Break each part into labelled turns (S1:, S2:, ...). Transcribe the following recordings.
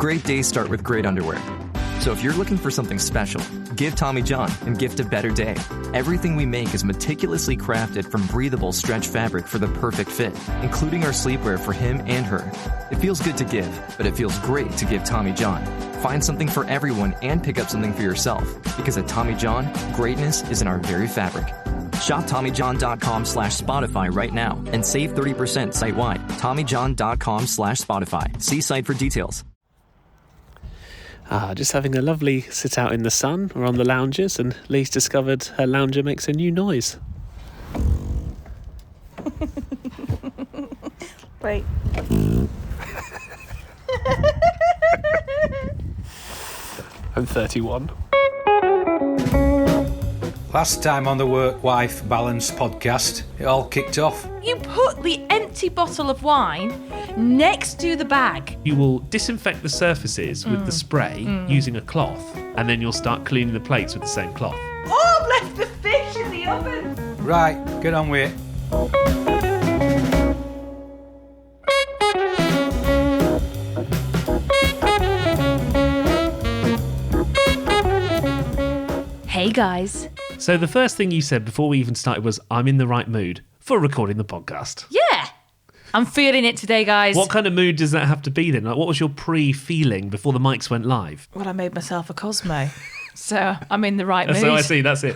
S1: Great days start with great underwear. So if you're looking for something special, give Tommy John and gift a better day. Everything we make is meticulously crafted from breathable stretch fabric for the perfect fit, including our sleepwear for him and her. It feels good to give, but it feels great to give Tommy John. Find something for everyone and pick up something for yourself, because at Tommy John, greatness is in our very fabric. Shop TommyJohn.com/Spotify right now and save 30% site-wide. TommyJohn.com/Spotify. See site for details.
S2: Just having a lovely sit out in the sun. We're on the loungers and Lee's discovered her lounger makes a new noise.
S3: Wait.
S2: I'm 31.
S4: Last time on the Work-Wife Balance podcast, it all kicked off.
S3: You put the empty bottle of wine next to the bag.
S2: You will disinfect the surfaces with the spray using a cloth, and then you'll start cleaning the plates with the same cloth.
S3: Oh, I've left the fish in the oven.
S4: Right, get on with it.
S3: Hey guys.
S2: So the first thing you said before we even started was, I'm in the right mood for recording the podcast.
S3: Yeah. I'm feeling it today, guys.
S2: What kind of mood does that have to be then? Like, what was your pre-feeling before the mics went live?
S3: Well, I made myself a Cosmo. So I'm in the right mood.
S2: So I see, that's it.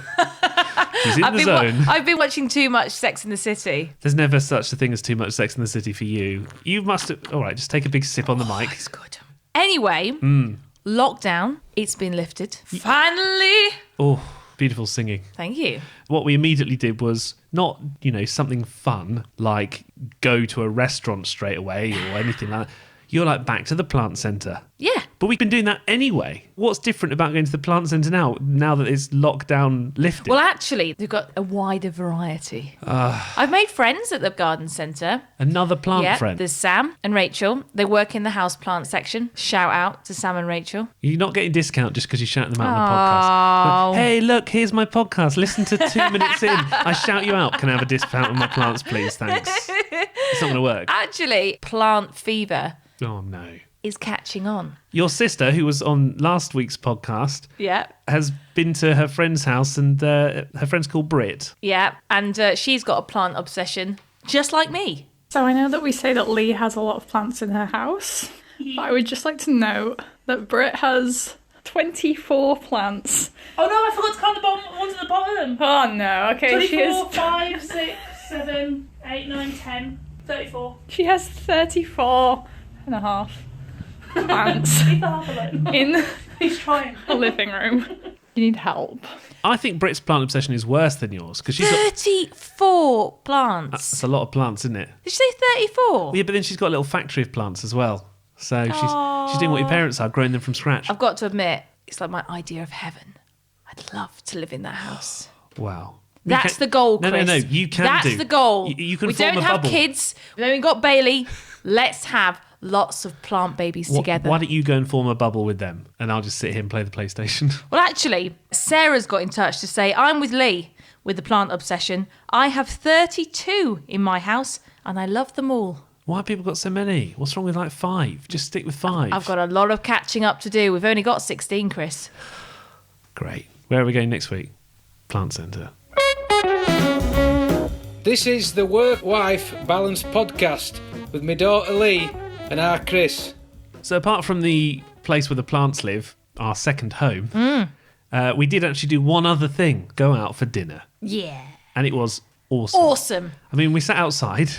S2: She's in the zone.
S3: I've been watching too much Sex in the City.
S2: There's never such a thing as too much Sex in the City for you. You must have... All right, just take a big sip on the mic.
S3: It's good. Anyway, lockdown, it's been lifted. Finally.
S2: Oh, beautiful singing.
S3: Thank you.
S2: What we immediately did was not, something fun, like go to a restaurant straight away or anything like that. You're like back to the plant centre.
S3: Yeah.
S2: But we've been doing that anyway. What's different about going to the plant centre now that it's lockdown lifted?
S3: Well, actually, they've got a wider variety. I've made friends at the garden centre.
S2: Another plant friend.
S3: There's Sam and Rachel. They work in the house plant section. Shout out to Sam and Rachel.
S2: You're not getting discount just because you shout them out on the podcast. But, hey, look, here's my podcast. Listen to 2 minutes in. I shout you out. Can I have a discount on my plants, please? Thanks. It's not going to work.
S3: Actually, plant fever.
S2: Oh, no.
S3: Is catching on.
S2: Your sister, who was on last week's podcast, has been to her friend's house, and her friend's called Brit.
S3: Yeah, and she's got a plant obsession, just like me.
S5: So I know that we say that Leigh has a lot of plants in her house, but I would just like to note that Brit has 24 plants.
S6: Oh no, I forgot to count the bottom ones at the bottom.
S5: Oh no, okay,
S6: 24,
S5: she is...
S6: 5, 6, 7, 8, 9, 10, 34.
S5: She has 34 and a half plants
S6: Leave the half alone.
S5: in
S6: He's trying.
S5: the living room. You need help.
S2: I think Brit's plant obsession is worse than yours, because she's got...
S3: 34 plants.
S2: That's a lot of plants, isn't it?
S3: Did you say 34?
S2: Yeah, but then she's got a little factory of plants as well. So she's doing what your parents are, growing them from scratch.
S3: I've got to admit, it's like my idea of heaven. I'd love to live in that house.
S2: Wow.
S3: That's the goal, Chris.
S2: No, you can
S3: That's
S2: do.
S3: the goal.
S2: You can
S3: we
S2: form
S3: don't
S2: a
S3: have
S2: bubble.
S3: kids. We haven't got Bailey. Let's have lots of plant babies together.
S2: Why don't you go and form a bubble with them, and I'll just sit here and play the PlayStation.
S3: Well, actually, Sarah's got in touch to say, I'm with Leigh with the plant obsession. I have 32 in my house, and I love them all.
S2: Why have people got so many? What's wrong with like 5? Just stick with 5.
S3: I've got a lot of catching up to do. We've only got 16, Chris.
S2: Great. Where are we going next week? Plant Centre.
S4: This is the Work-Wife Balance podcast with my daughter Leigh and our Chris.
S2: So apart from the place where the plants live, our second home, we did actually do one other thing, go out for dinner.
S3: Yeah.
S2: And it was awesome.
S3: Awesome.
S2: I mean, we sat outside,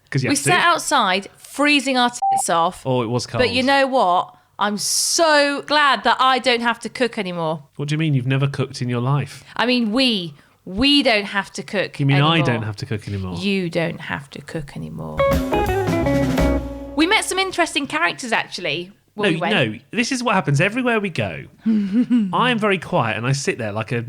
S2: because
S3: We sat outside, freezing our tits off.
S2: Oh, it was cold.
S3: But you know what? I'm so glad that I don't have to cook anymore.
S2: What do you mean you've never cooked in your life?
S3: I mean, we don't have to cook
S2: You mean
S3: anymore.
S2: I don't have to cook anymore?
S3: You don't have to cook anymore. We met some interesting characters, actually, when we went.
S2: No, this is what happens everywhere we go. I am very quiet and I sit there like a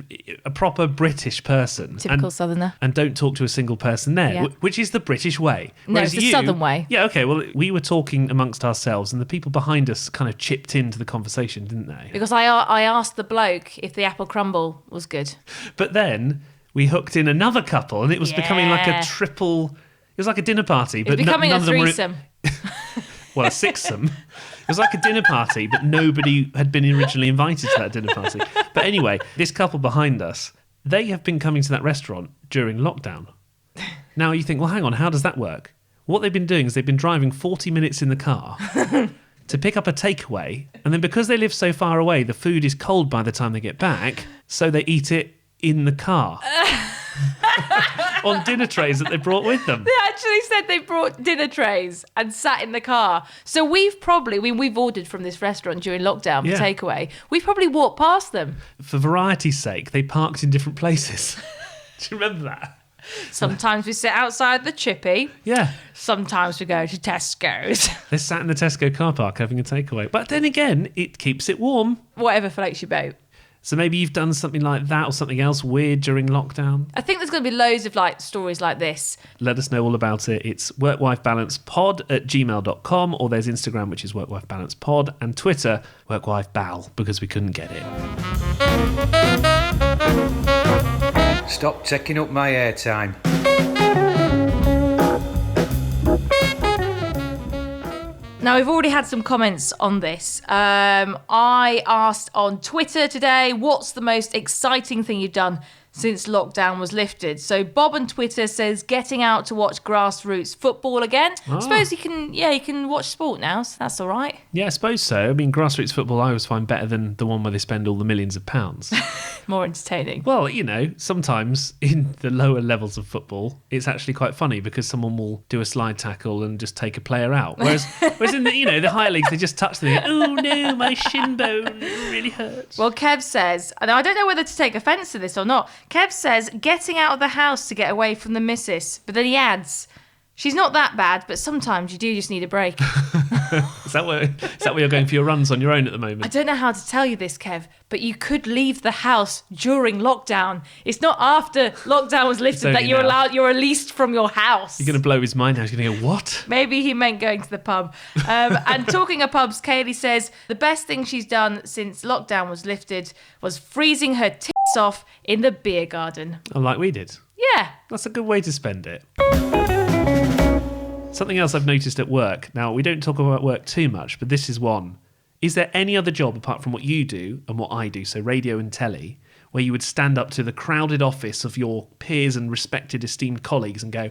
S2: proper British person.
S3: Typical southerner.
S2: And don't talk to a single person there,
S3: Yeah.
S2: which is the British way.
S3: No,
S2: Whereas
S3: it's the southern way.
S2: Yeah, okay, well, we were talking amongst ourselves and the people behind us kind of chipped into the conversation, didn't they?
S3: Because I asked the bloke if the apple crumble was good.
S2: But then we hooked in another couple and it was becoming like a triple... It was like a dinner party.
S3: It's
S2: But
S3: becoming
S2: none
S3: a
S2: of them were...
S3: threesome.
S2: Well, a sixsome. It was like a dinner party, but nobody had been originally invited to that dinner party. But anyway, this couple behind us, they have been coming to that restaurant during lockdown. Now you think, well, hang on, how does that work? What they've been doing is they've been driving 40 minutes in the car to pick up a takeaway, and then because they live so far away, the food is cold by the time they get back, so they eat it in the car. On dinner trays that they brought with them.
S3: They actually said they brought dinner trays and sat in the car. So we've ordered from this restaurant during lockdown for takeaway. We've probably walked past them.
S2: For variety's sake, they parked in different places. Do you remember that?
S3: Sometimes we sit outside the Chippy.
S2: Yeah.
S3: Sometimes we go to Tesco's.
S2: They sat in the Tesco car park having a takeaway. But then again, it keeps it warm.
S3: Whatever floats your boat.
S2: So maybe you've done something like that or something else weird during lockdown.
S3: I think there's going to be loads of stories like this.
S2: Let us know all about it. It's workwifebalancepod@gmail.com, or there's Instagram, which is workwifebalancepod, and Twitter, workwifebal, because we couldn't get it.
S7: Stop taking up my airtime.
S3: Now, we've already had some comments on this. I asked on Twitter today, what's the most exciting thing you've done since lockdown was lifted? So Bob on Twitter says getting out to watch grassroots football again. I suppose you can watch sport now, so that's all right.
S2: Yeah, I suppose so. I mean, grassroots football I always find better than the one where they spend all the millions of pounds.
S3: More entertaining.
S2: Well, sometimes in the lower levels of football, it's actually quite funny because someone will do a slide tackle and just take a player out. Whereas in the higher leagues, they just touch them. Oh no, my shin bone really hurts.
S3: Well, Kev says, and I don't know whether to take offence to this or not, Kev says getting out of the house to get away from the missus, but then he adds, she's not that bad, but sometimes you do just need a break.
S2: Is that where you're going for your runs on your own at the moment?
S3: I don't know how to tell you this, Kev, but you could leave the house during lockdown. It's not after lockdown was lifted that you're released from your house.
S2: You're going to blow his mind now. He's going to go, what?
S3: Maybe he meant going to the pub. And talking of pubs, Kaylee says the best thing she's done since lockdown was lifted was freezing her tits off in the beer garden.
S2: Oh, like we did.
S3: Yeah.
S2: That's a good way to spend it. Something else I've noticed at work. Now, we don't talk about work too much, but this is one. Is there any other job apart from what you do and what I do, so radio and telly, where you would stand up to the crowded office of your peers and respected, esteemed colleagues and go,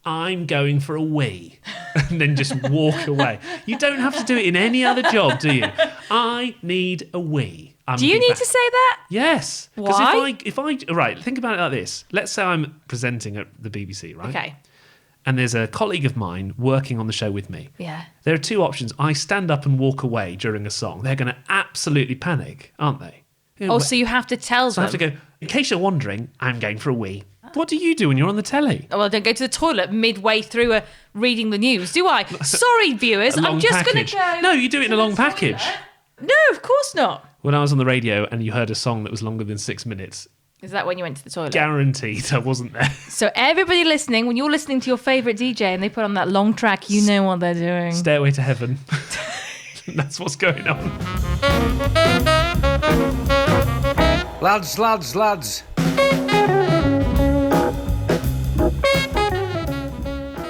S2: I'm going for a wee, and then just walk away? You don't have to do it in any other job, do you? I need a wee.
S3: Do you need to say that?
S2: Yes.
S3: Why?
S2: Because right, think about it like this. Let's say I'm presenting at the BBC, right?
S3: Okay.
S2: And there's a colleague of mine working on the show with me.
S3: Yeah.
S2: There are two options. I stand up and walk away during a song. They're going to absolutely panic, aren't they?
S3: So you have to tell them.
S2: So I have to go, in case you're wondering, I'm going for a wee. What do you do when you're on the telly?
S3: Well, I don't go to the toilet midway through reading the news, do I? Sorry, viewers. I'm just going to go.
S2: No, you do it in a long package.
S3: No, of course not.
S2: When I was on the radio and you heard a song that was longer than 6 minutes,
S3: is that when you went to the toilet?
S2: guaranteed I wasn't there.
S3: So everybody listening, when you're listening to your favourite DJ and they put on that long track, you know what they're doing.
S2: Stairway to Heaven. That's what's going on.
S7: Lads.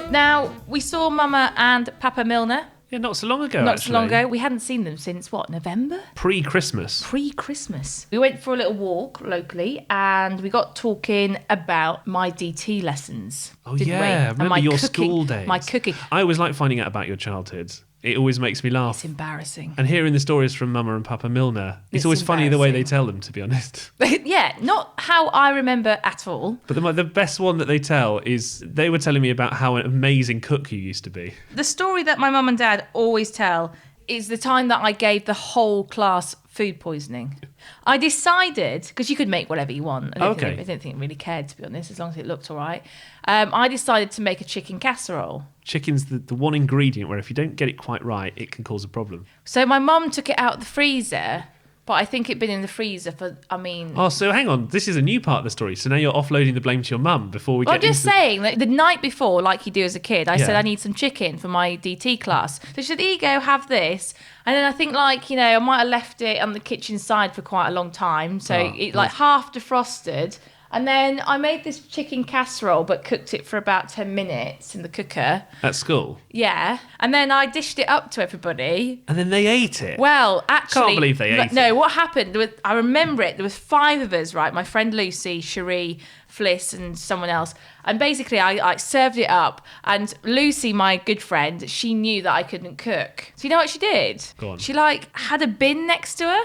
S3: Now, we saw Mama and Papa Milner.
S2: Yeah, not so long ago,
S3: Not so long ago. We hadn't seen them since, November?
S2: Pre-Christmas.
S3: Pre-Christmas. We went for a little walk locally and we got talking about my DT lessons.
S2: Oh,
S3: didn't we?
S2: yeah.
S3: And
S2: Remember
S3: my
S2: your
S3: cooking,
S2: school days.
S3: My cooking.
S2: I always like finding out about your childhood. It always makes me laugh.
S3: It's embarrassing.
S2: And hearing the stories from Mama and Papa Milner, it's always funny the way they tell them, to be honest.
S3: Yeah, not how I remember at all.
S2: But the best one that they tell is they were telling me about how an amazing cook you used to be.
S3: The story that my mum and dad always tell is the time that I gave the whole class food poisoning. I decided, because you could make whatever you want. I don't think it really cared, to be honest, as long as it looked all right. I decided to make a chicken casserole. Chicken's
S2: the one ingredient where if you don't get it quite right, it can cause a problem.
S3: So my mum took it out of the freezer, but I think it'd been in the freezer for,
S2: Oh, so hang on. This is a new part of the story. So now you're offloading the blame to your mum before we get
S3: I'm just saying, that the night before, like you do as a kid, I said I need some chicken for my DT class. So she said, here you go, have this. And then I think, I might have left it on the kitchen side for quite a long time. So half defrosted. And then I made this chicken casserole, but cooked it for about 10 minutes in the cooker.
S2: At school?
S3: Yeah. And then I dished it up to everybody.
S2: And then they ate it?
S3: Well, actually...
S2: Can't believe they ate it.
S3: No, what happened, I remember it, there was 5 of us, right? My friend Lucy, Cherie, Fliss and someone else. And basically I served it up. And Lucy, my good friend, she knew that I couldn't cook. So you know what she did?
S2: Go on.
S3: She had a bin next to her.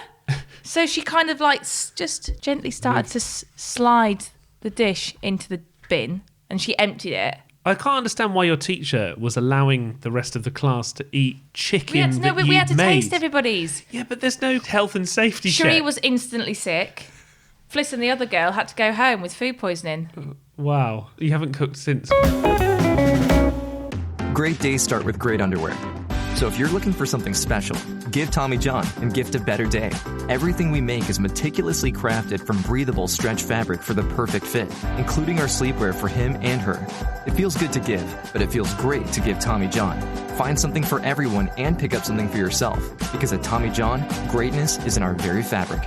S3: So she kind of just gently started to slide the dish into the bin and she emptied it.
S2: I can't understand why your teacher was allowing the rest of the class to eat chicken
S3: We had to taste everybody's.
S2: Yeah, but there's no health and safety check.
S3: Cherie was instantly sick. Fliss and the other girl had to go home with food poisoning.
S2: Wow. You haven't cooked since.
S1: Great days start with great underwear. So if you're looking for something special, give Tommy John and gift a better day. Everything we make is meticulously crafted from breathable stretch fabric for the perfect fit, including our sleepwear for him and her. It feels good to give, but it feels great to give Tommy John. Find something for everyone and pick up something for yourself, because at Tommy John, greatness is in our very fabric.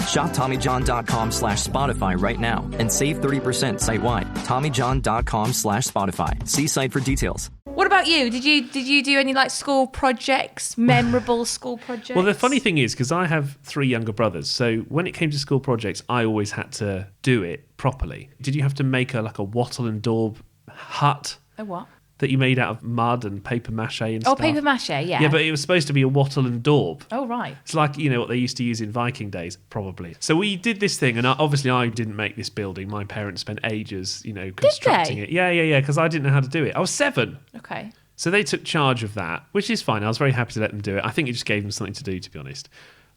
S1: Shop TommyJohn.com/Spotify right now and save 30% site-wide. TommyJohn.com/Spotify. See site for details.
S3: What about you? Did you do any school projects, memorable school projects?
S2: Well, the funny thing is, because I have 3 younger brothers, so when it came to school projects, I always had to do it properly. Did you have to make a wattle and daub hut?
S3: A what?
S2: That you made out of mud and paper mache and stuff.
S3: Oh, paper mache, yeah.
S2: Yeah, but it was supposed to be a wattle and daub.
S3: Oh, right.
S2: It's like, what they used to use in Viking days, probably. So we did this thing, and obviously I didn't make this building. My parents spent ages, constructing it. Yeah, because I didn't know how to do it. I was 7.
S3: Okay.
S2: So they took charge of that, which is fine. I was very happy to let them do it. I think it just gave them something to do, to be honest.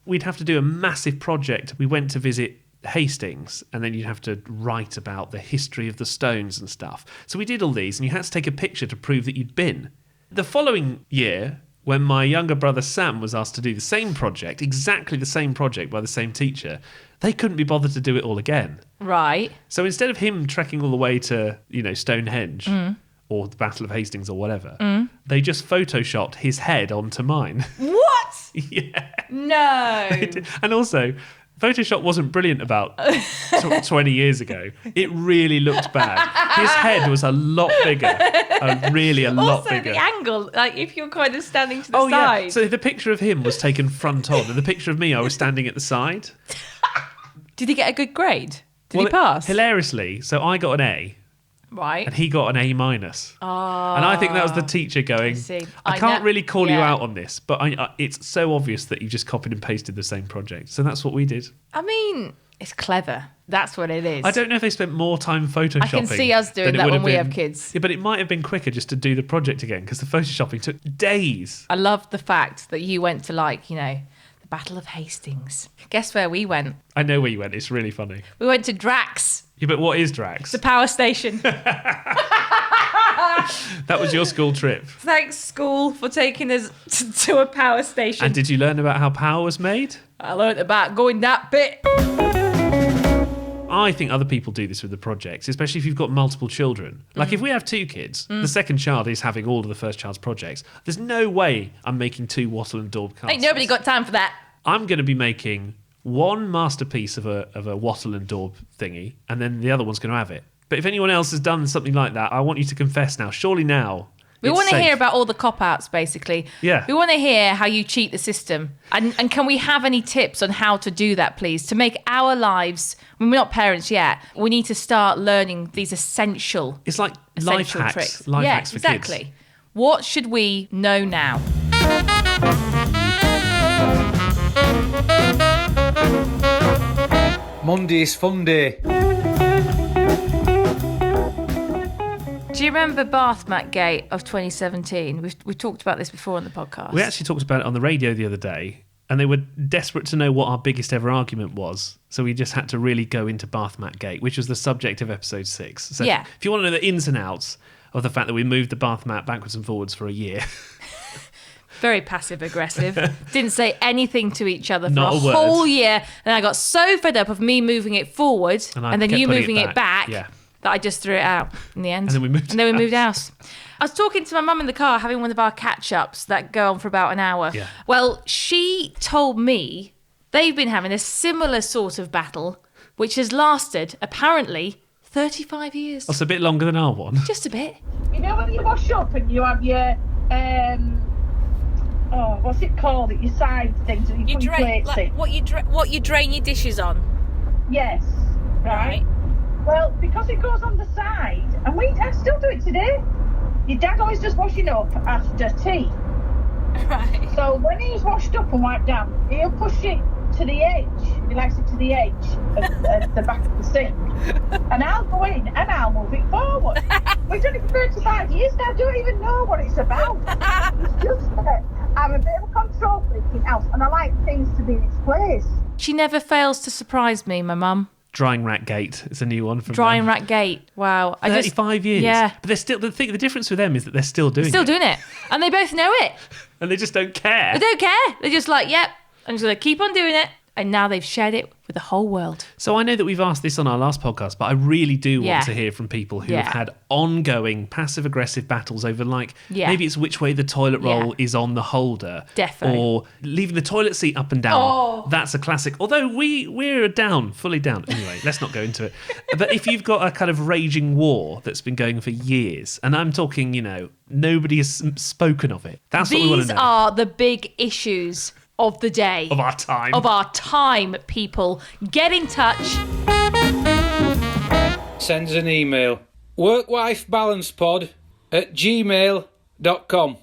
S2: We'd have to do a massive project. We went to visit Hastings, and then you'd have to write about the history of the stones and stuff. So we did all these, and you had to take a picture to prove that you'd been. The following year, when my younger brother Sam was asked to do the same project, exactly the same project by the same teacher, they couldn't be bothered to do it all again.
S3: Right.
S2: So instead of him trekking all the way to, Stonehenge or the Battle of Hastings or whatever, they just photoshopped his head onto mine.
S3: What?
S2: Yeah.
S3: No.
S2: And also, Photoshop wasn't brilliant about 20 years ago. It really looked bad. His head was a lot bigger. Really a lot bigger.
S3: Also, the angle, if you're kind of standing to the side.
S2: Yeah. So the picture of him was taken front on, and the picture of me, I was standing at the side.
S3: Did he get a good grade? Did he pass?
S2: Hilariously, so I got an A.
S3: Right.
S2: And he got an A-. And I think that was the teacher going, I can't really call you out on this, but it's so obvious that you just copied and pasted the same project. So that's what we did.
S3: I mean, it's clever. That's what it is.
S2: I don't know if they spent more time photoshopping.
S3: I can see us doing that when we have kids.
S2: Yeah, but it might have been quicker just to do the project again, because the photoshopping took days.
S3: I love the fact that you went to the Battle of Hastings. Guess where we went?
S2: I know where you went. It's really funny.
S3: We went to Drax.
S2: Yeah, but what is Drax?
S3: The power station.
S2: That was your school trip.
S3: Thanks, school, for taking us to a power station.
S2: And did you learn about how power was made?
S3: I learned about going that bit.
S2: I think other people do this with the projects, especially if you've got multiple children. If we have 2 kids, the second child is having all of the first child's projects. There's no way I'm making 2 wattle and daub castles.
S3: Ain't nobody got time for that.
S2: I'm going to be making one masterpiece of a wattle and daub thingy, and then the other one's going to have it. But if anyone else has done something like that, I want you to confess now. Surely now.
S3: We want to hear about all the cop-outs, basically.
S2: Yeah.
S3: We want to hear how you cheat the system. And can we have any tips on how to do that, please? To make our lives... we're not parents yet. We need to start learning these essential...
S2: It's like life hacks.
S3: Tricks.
S2: Life hacks for
S3: exactly.
S2: kids.
S3: What should we know now?
S7: Monday is fun day.
S3: Do you remember bathmatgate of 2017? We've talked about this before on the podcast.
S2: We actually talked about it on the radio the other day, and they were desperate to know what our biggest ever argument was. So we just had to really go into bathmatgate, which was the subject of episode 6. So
S3: yeah.
S2: If you want to know the ins and outs of the fact that we moved the bath mat backwards and forwards for a year.
S3: Very passive-aggressive. Didn't say anything to each other for
S2: Not
S3: a
S2: a word.
S3: whole year. And I got so fed up of me moving it forward and then
S2: kept
S3: you
S2: putting
S3: moving it back.
S2: Yeah.
S3: That I just threw it out in the end.
S2: And then we moved
S3: house. I was talking to my mum in the car, having one of our catch-ups that go on for about an hour.
S2: Yeah.
S3: Well, she told me they've been having a similar sort of battle which has lasted, apparently, 35 years.
S2: That's a bit longer than our one.
S3: Just a bit.
S8: You know when you wash up and you have your what's it called? Your side things that you put your plates in.
S3: What you drain your dishes on.
S8: Yes, right. Well, because it goes on the side, and I still do it today. Your dad always does washing up after tea.
S3: Right.
S8: So when he's washed up and wiped down, he'll push it to the edge. He likes it to the edge of the back of the sink. And I'll go in and I'll move it forward. We've done it for 35 years now. I don't even know what it's about. It's just that I'm a bit of a control freak in house, and I like things to be in its place.
S3: She never fails to surprise me, my mum.
S2: Drying Rat Gate is a new one from
S3: Drying
S2: them.
S3: Rat Gate. Wow.
S2: 35 years.
S3: Yeah.
S2: But they're still, the difference with them is that they're still doing
S3: Still
S2: it.
S3: doing it. And they both know it.
S2: And they just don't care.
S3: They don't care. They're just like, yep, I'm just going to keep on doing it. And now they've shared it with the whole world.
S2: So I know that we've asked this on our last podcast, but I really do want
S3: Yeah.
S2: to hear from people who
S3: Yeah.
S2: have had ongoing passive-aggressive battles over, like,
S3: Yeah.
S2: maybe it's which way the toilet roll is on the holder.
S3: Defo.
S2: Or leaving the toilet seat up and down.
S3: Oh.
S2: That's a classic. Although we're down, fully down. Anyway, let's not go into it. But if you've got a kind of raging war that's been going for years, and I'm talking, nobody has spoken of it. That's what we want
S3: These
S2: to know.
S3: are the big issues of the day.
S2: Of our time.
S3: Of our time, people. Get in touch.
S4: Send us an email. workwifebalancepod@gmail.com.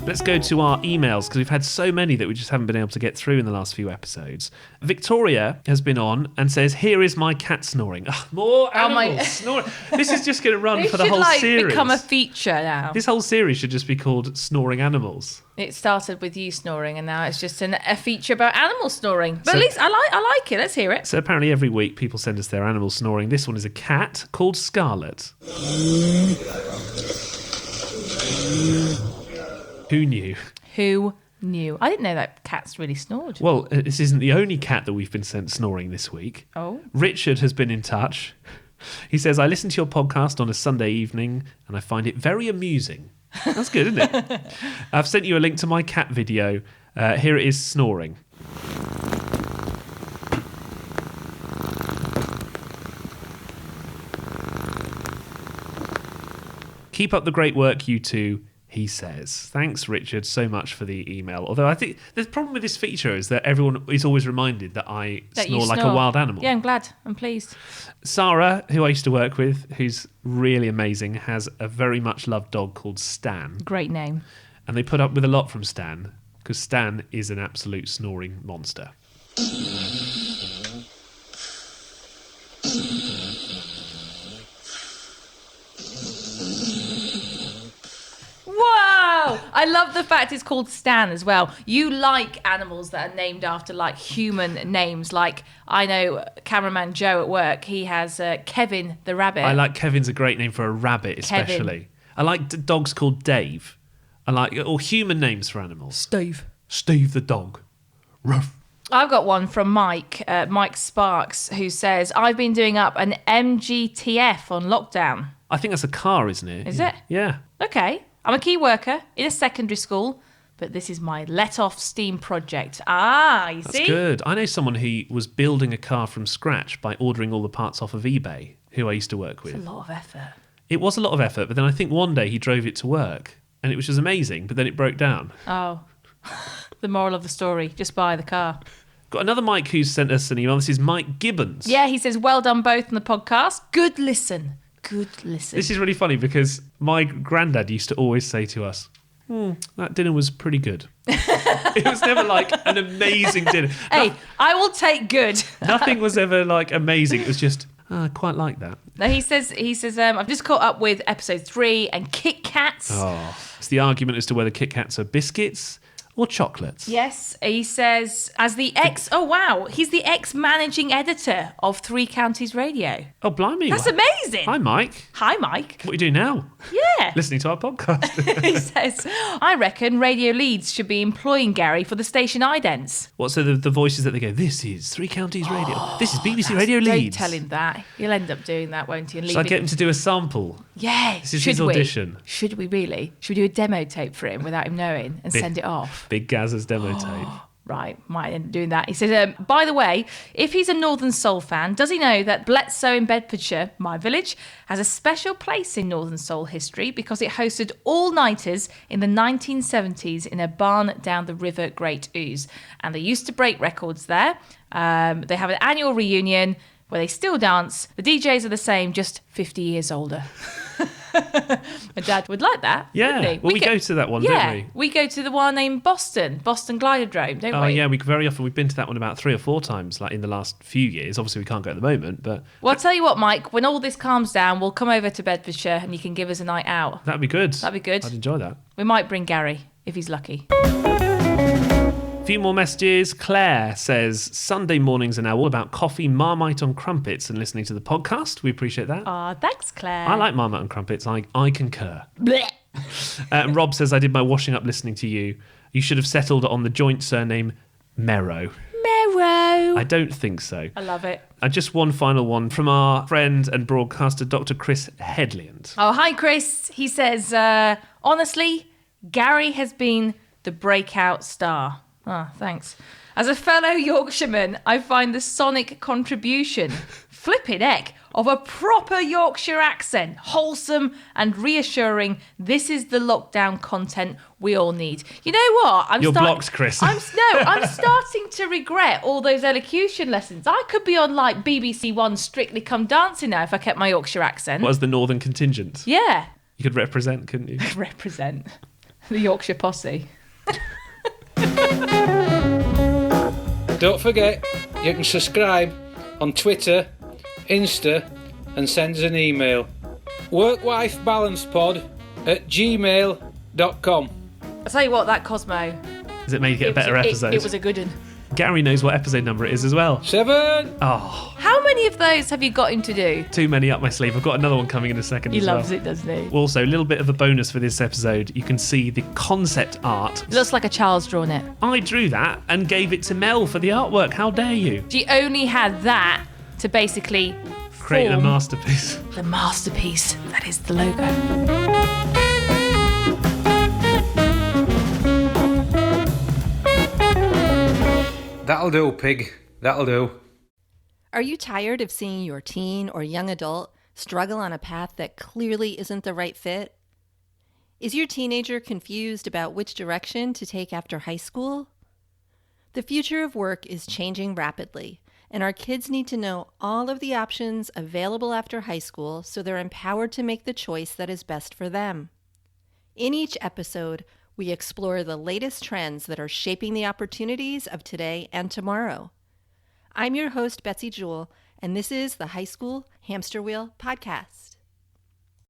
S2: Let's go to our emails, because we've had so many that we just haven't been able to get through in the last few episodes. Victoria has been on and says, "Here is my cat snoring." More animals snoring. This is just going to run for the whole series.
S3: Become a feature now.
S2: This whole series should just be called Snoring Animals.
S3: It started with you snoring, and now it's just a feature about animal snoring. But
S2: So-
S3: at least I like it. Let's hear it.
S2: So apparently every week people send us their animal snoring. This one is a cat called Scarlet. Who knew?
S3: Who knew? I didn't know that cats really snored.
S2: Well, this isn't the only cat that we've been sent snoring this week.
S3: Oh.
S2: Richard has been in touch. He says, "I listen to your podcast on a Sunday evening and I find it very amusing." That's good, isn't it? I've sent you a link to my cat video. Here it is snoring. Keep up the great work, you two, he says. Thanks, Richard, so much for the email. Although I think the problem with this feature is that everyone is always reminded that I snore like a wild animal.
S3: Yeah, I'm glad. I'm pleased.
S2: Sarah, who I used to work with, who's really amazing, has a very much loved dog called Stan.
S3: Great name.
S2: And they put up with a lot from Stan, because Stan is an absolute snoring monster.
S3: Whoa! I love the fact it's called Stan as well. You like animals that are named after like human names. Like I know cameraman Joe at work. He has Kevin the rabbit.
S2: I like Kevin's a great name for a rabbit, especially.
S3: Kevin.
S2: I like dogs called Dave. I like or human names for animals.
S3: Steve.
S2: Steve the dog. Ruff.
S3: I've got one from Mike, Mike Sparks, who says, "I've been doing up an MGTF on lockdown."
S2: I think that's a car, isn't it?
S3: Is it?
S2: Yeah.
S3: Okay. I'm a key worker in a secondary school, but this is my let-off steam project. Ah, you
S2: That's
S3: see?
S2: good. I know someone who was building a car from scratch by ordering all the parts off of eBay, who I used to work with.
S3: It's a lot of effort.
S2: It was a lot of effort, but then I think one day he drove it to work, and it was just amazing, but then it broke down.
S3: Oh. The moral of the story, just buy the car.
S2: Got another Mike who's sent us an email. This is Mike Gibbons.
S3: Yeah, he says, "Well done both on the podcast. Good listen. Good listen."
S2: This is really funny because my granddad used to always say to us, that dinner was pretty good. It was never like an amazing dinner.
S3: Hey, I will take good.
S2: Nothing was ever like amazing. It was just, I quite like that.
S3: No, he says, I've just caught up with episode 3 and Kit Kats.
S2: Oh, it's the argument as to whether Kit Kats are biscuits or chocolates.
S3: Yes, he says, he's the ex-managing editor of Three Counties Radio.
S2: Oh, blimey.
S3: That's amazing.
S2: Hi, Mike.
S3: Hi, Mike.
S2: What are you doing now?
S3: Yeah.
S2: Listening to our podcast.
S3: He says, "I reckon Radio Leeds should be employing Gary for the station idents."
S2: What, so the voices that they go, this is Three Counties Radio. This is BBC Radio Leeds.
S3: Don't tell him that. He'll end up doing that, won't he? And
S2: Should I
S3: leaving-
S2: get him to do a sample?
S3: Yeah.
S2: This is
S3: should
S2: his
S3: we?
S2: audition.
S3: Should we really? Should we do a demo tape for him without him knowing and send it off?
S2: Big Gazza's demo tape.
S3: Right, might end up doing that. He says, by the way, if he's a Northern Soul fan, does he know that Bletsoe in Bedfordshire, my village, has a special place in Northern Soul history because it hosted all-nighters in the 1970s in a barn down the River Great Ouse. And they used to break records there. They have an annual reunion where they still dance. The DJs are the same, just 50 years older. My dad would like that.
S2: Yeah.
S3: Wouldn't he?
S2: Well, we go to that one, don't we?
S3: We go to the one in Boston Glidodrome, don't we?
S2: Oh, yeah, we've been to that one about 3 or 4 times, like in the last few years. Obviously, we can't go at the moment, but...
S3: Well, I'll tell you what, Mike, when all this calms down, we'll come over to Bedfordshire and you can give us a night out.
S2: That'd be good.
S3: That'd be good.
S2: I'd enjoy that.
S3: We might bring Gary, if he's lucky.
S2: A few more messages. Claire says, Sunday mornings are now all about coffee, Marmite on crumpets and listening to the podcast. We appreciate that.
S3: Aw, thanks, Claire.
S2: I like Marmite on crumpets. I concur.
S3: Blech.
S2: Rob says, I did my washing up listening to you. You should have settled on the joint surname Merrow.
S3: Merrow.
S2: I don't think so.
S3: I love it.
S2: Just one final one from our friend and broadcaster, Dr. Chris Headland.
S3: Oh, hi, Chris. He says, honestly, Gary has been the breakout star. Ah, thanks. As a fellow Yorkshireman, I find the sonic contribution, flippin' heck, of a proper Yorkshire accent, wholesome and reassuring. This is the lockdown content we all need. You know what?
S2: You're blocked, Chris.
S3: I'm starting to regret all those elocution lessons. I could be on like BBC One Strictly Come Dancing now if I kept my Yorkshire accent.
S2: What was the Northern contingent?
S3: Yeah.
S2: You could represent, couldn't you?
S3: Represent the Yorkshire posse.
S4: Don't forget, you can subscribe on Twitter, Insta, and send us an email. workwifebalancepod@gmail.com.
S3: I'll tell you what, that Cosmo.
S2: Does it make it a better episode?
S3: It was a good one.
S2: Gary knows what episode number it is as well.
S4: 7.
S2: Oh,
S3: How many of those have you got him to do?
S2: too many up my sleeve. I've got another one coming in a second
S3: He
S2: as well.
S3: loves it, doesn't he?
S2: Also, a little bit of a bonus for this episode. You can see the concept art.
S3: It looks like a child's drawn it.
S2: I drew that and gave it to Mel for the artwork. How dare you?
S3: She only had that to basically
S2: Create a
S3: form
S2: masterpiece.
S3: the masterpiece that is the logo.
S7: That'll do, pig. That'll do.
S9: Are you tired of seeing your teen or young adult struggle on a path that clearly isn't the right fit? Is your teenager confused about which direction to take after high school? The future of work is changing rapidly, and our kids need to know all of the options available after high school so they're empowered to make the choice that is best for them. In each episode, we explore the latest trends that are shaping the opportunities of today and tomorrow. I'm your host, Betsy Jewell, and this is the High School Hamster Wheel Podcast.